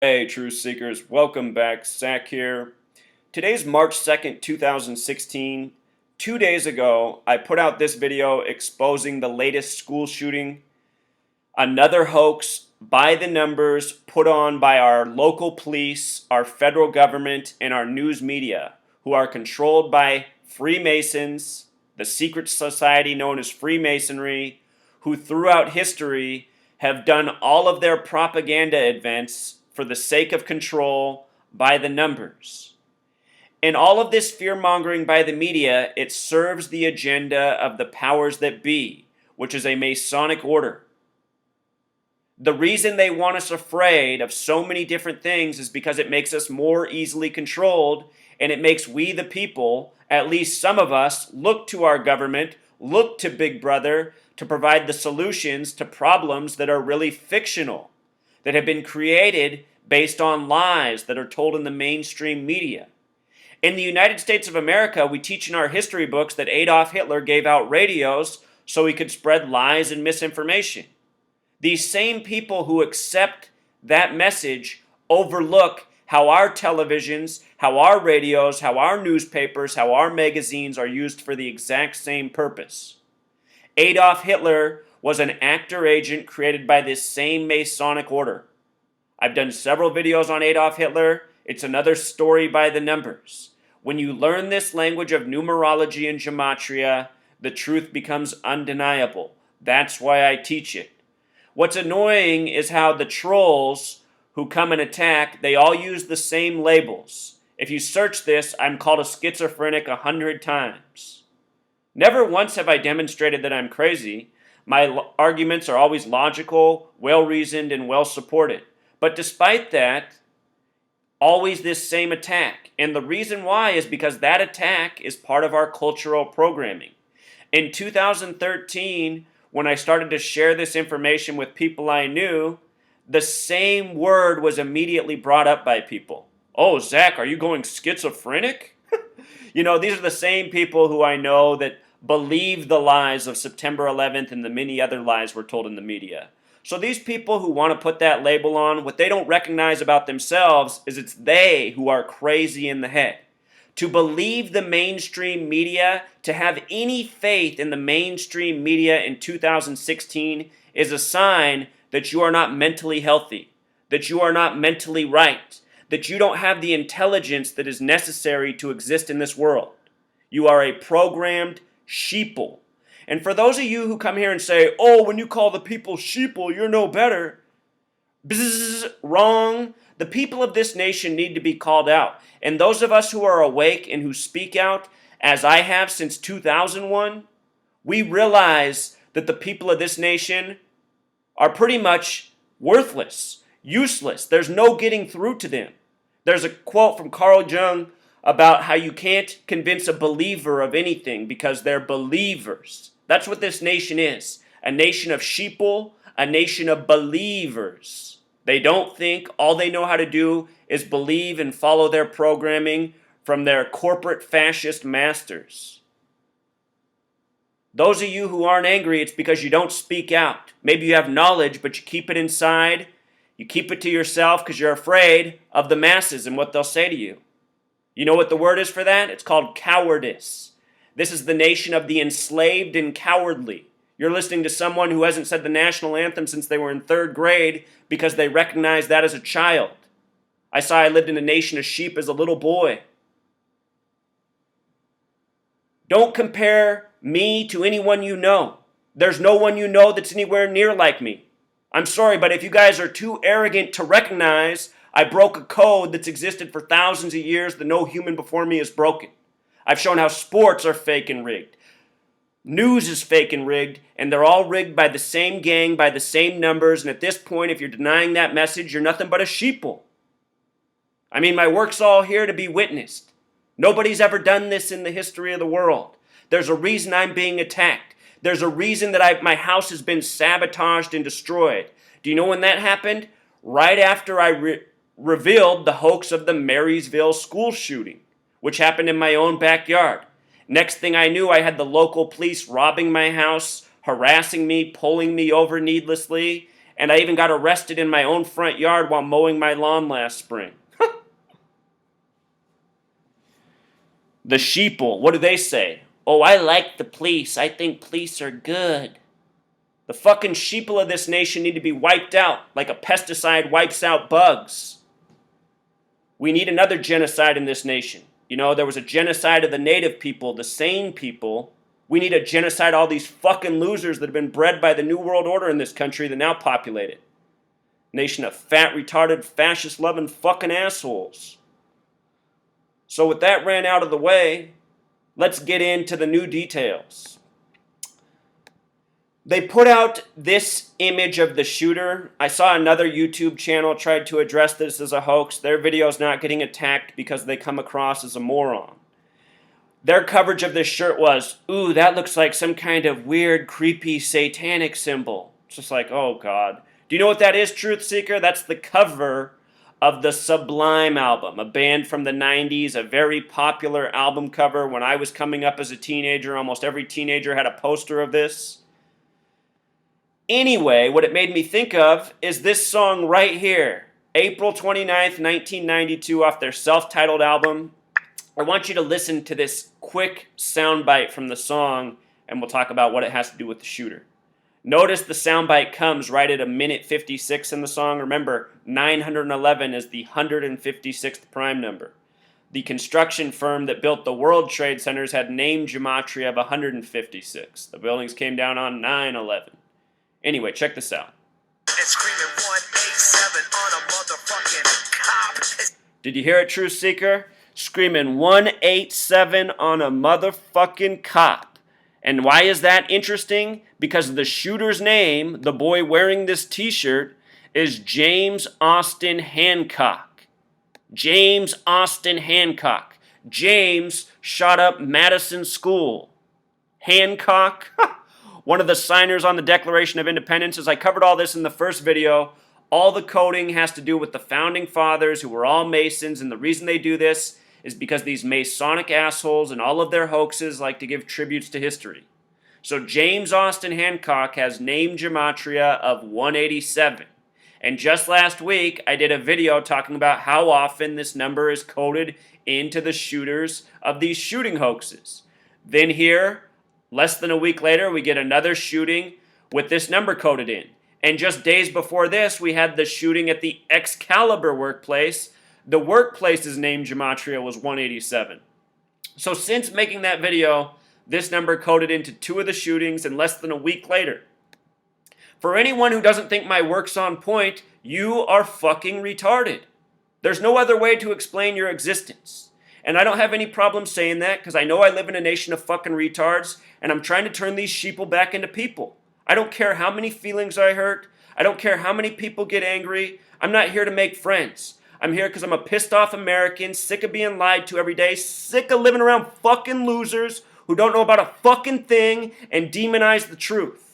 Hey, Truth Seekers, welcome back. Zach here. Today's March 2nd, 2016. 2 days ago, I put out this video exposing the latest school shooting, another hoax by the numbers put on by our local police, our federal government, and our news media, who are controlled by Freemasons, the secret society known as Freemasonry, who throughout history have done all of their propaganda events for the sake of control by the numbers. In all of this fear mongering by the media, it serves the agenda of the powers that be, which is a Masonic order. The reason they want us afraid of so many different things is because it makes us more easily controlled, and it makes we the people, at least some of us, look to our government, look to Big Brother to provide the solutions to problems that are really fictional, that have been created based on lies that are told in the mainstream media. In the United States of America, we teach in our history books that Adolf Hitler gave out radios so he could spread lies and misinformation. These same people who accept that message overlook how our televisions, how our radios, how our newspapers, how our magazines are used for the exact same purpose. Adolf Hitler was an actor agent created by this same Masonic order. I've done several videos on Adolf Hitler. It's another story by the numbers. When you learn this language of numerology and gematria, the truth becomes undeniable. That's why I teach it. What's annoying is how the trolls who come and attack, they all use the same labels. If you search this, I'm called a schizophrenic 100 times. Never once have I demonstrated that I'm crazy. My arguments are always logical, well-reasoned, and well-supported. But despite that, always this same attack. And the reason why is because that attack is part of our cultural programming. In 2013, when I started to share this information with people I knew, the same word was immediately brought up by people. Oh, Zach, are you going schizophrenic? These are the same people who I know that believe the lies of September 11th and the many other lies we're told in the media. So these people who want to put that label on, what they don't recognize about themselves is it's they who are crazy in the head. To believe the mainstream media, to have any faith in the mainstream media in 2016 is a sign that you are not mentally healthy, that you are not mentally right, that you don't have the intelligence that is necessary to exist in this world. You are a programmed sheeple. And for those of you who come here and say, oh, when you call the people sheeple, you're no better. Bzzz, wrong. The people of this nation need to be called out. And those of us who are awake and who speak out, as I have since 2001, we realize that the people of this nation are pretty much worthless, useless. There's no getting through to them. There's a quote from Carl Jung about how you can't convince a believer of anything because they're believers. That's what this nation is. A nation of sheeple, a nation of believers. They don't think. All they know how to do is believe and follow their programming from their corporate fascist masters. Those of you who aren't angry, it's because you don't speak out. Maybe you have knowledge, but you keep it inside. You keep it to yourself because you're afraid of the masses and what they'll say to you. You know what the word is for that? It's called cowardice. This is the nation of the enslaved and cowardly. You're listening to someone who hasn't said the national anthem since they were in 3rd grade because they recognized that as a child. I lived in a nation of sheep as a little boy. Don't compare me to anyone you know. There's no one you know that's anywhere near like me. I'm sorry, but if you guys are too arrogant to recognize I broke a code that's existed for thousands of years that no human before me has broken. I've shown how sports are fake and rigged. News is fake and rigged, and they're all rigged by the same gang, by the same numbers, and at this point, if you're denying that message, you're nothing but a sheeple. I mean, my work's all here to be witnessed. Nobody's ever done this in the history of the world. There's a reason I'm being attacked. There's a reason that my house has been sabotaged and destroyed. Do you know when that happened? Right after I revealed the hoax of the Marysville school shooting, which happened in my own backyard. Next thing I knew, I had the local police robbing my house, harassing me, pulling me over needlessly, And I even got arrested in my own front yard while mowing my lawn last spring. The sheeple, what do they say? Oh, I like the police. I think police are good. The fucking sheeple of this nation need to be wiped out like a pesticide wipes out bugs. We need another genocide in this nation. You know, there was a genocide of the native people, the sane people. We need a genocide of all these fucking losers that have been bred by the New World Order in this country that now populate it. Nation of fat, retarded, fascist-loving fucking assholes. So with that ran out of the way, let's get into the new details. They put out this image of the shooter. I saw another YouTube channel tried to address this as a hoax. Their video's not getting attacked because they come across as a moron. Their coverage of this shirt was, ooh, that looks like some kind of weird, creepy, satanic symbol. It's just like, oh God. Do you know what that is, Truth Seeker? That's the cover of the Sublime album, a band from the 90s, a very popular album cover. When I was coming up as a teenager, almost every teenager had a poster of this. Anyway, what it made me think of is this song right here, April 29th, 1992, off their self-titled album. I want you to listen to this quick soundbite from the song, and we'll talk about what it has to do with the shooter. Notice the soundbite comes right at a minute 56 in the song. Remember, 911 is the 156th prime number. The construction firm that built the World Trade Centers had name gematria of 156. The buildings came down on 9/11. Anyway, check this out. Did you hear it, Truth Seeker? Screaming 187 on a motherfucking cop. And why is that interesting? Because the shooter's name, the boy wearing this t-shirt, is James Austin Hancock. James Austin Hancock. James shot up Madison School. Hancock, one of the signers on the Declaration of Independence. As I covered all this in the first video, all the coding has to do with the founding fathers who were all Masons, and the reason they do this is because these Masonic assholes and all of their hoaxes like to give tributes to history. So James Austin Hancock has name gematria of 187. And just last week, I did a video talking about how often this number is coded into the shooters of these shooting hoaxes. Then here, less than a week later, we get another shooting with this number coded in. And just days before this, we had the shooting at the Excalibur workplace. The workplace's name gematria was 187. So since making that video, this number coded into 2 of the shootings and less than a week later. For anyone who doesn't think my work's on point, you are fucking retarded. There's no other way to explain your existence. And I don't have any problem saying that because I know I live in a nation of fucking retards and I'm trying to turn these sheeple back into people. I don't care how many feelings I hurt. I don't care how many people get angry. I'm not here to make friends. I'm here because I'm a pissed off American, sick of being lied to every day, sick of living around fucking losers who don't know about a fucking thing and demonize the truth.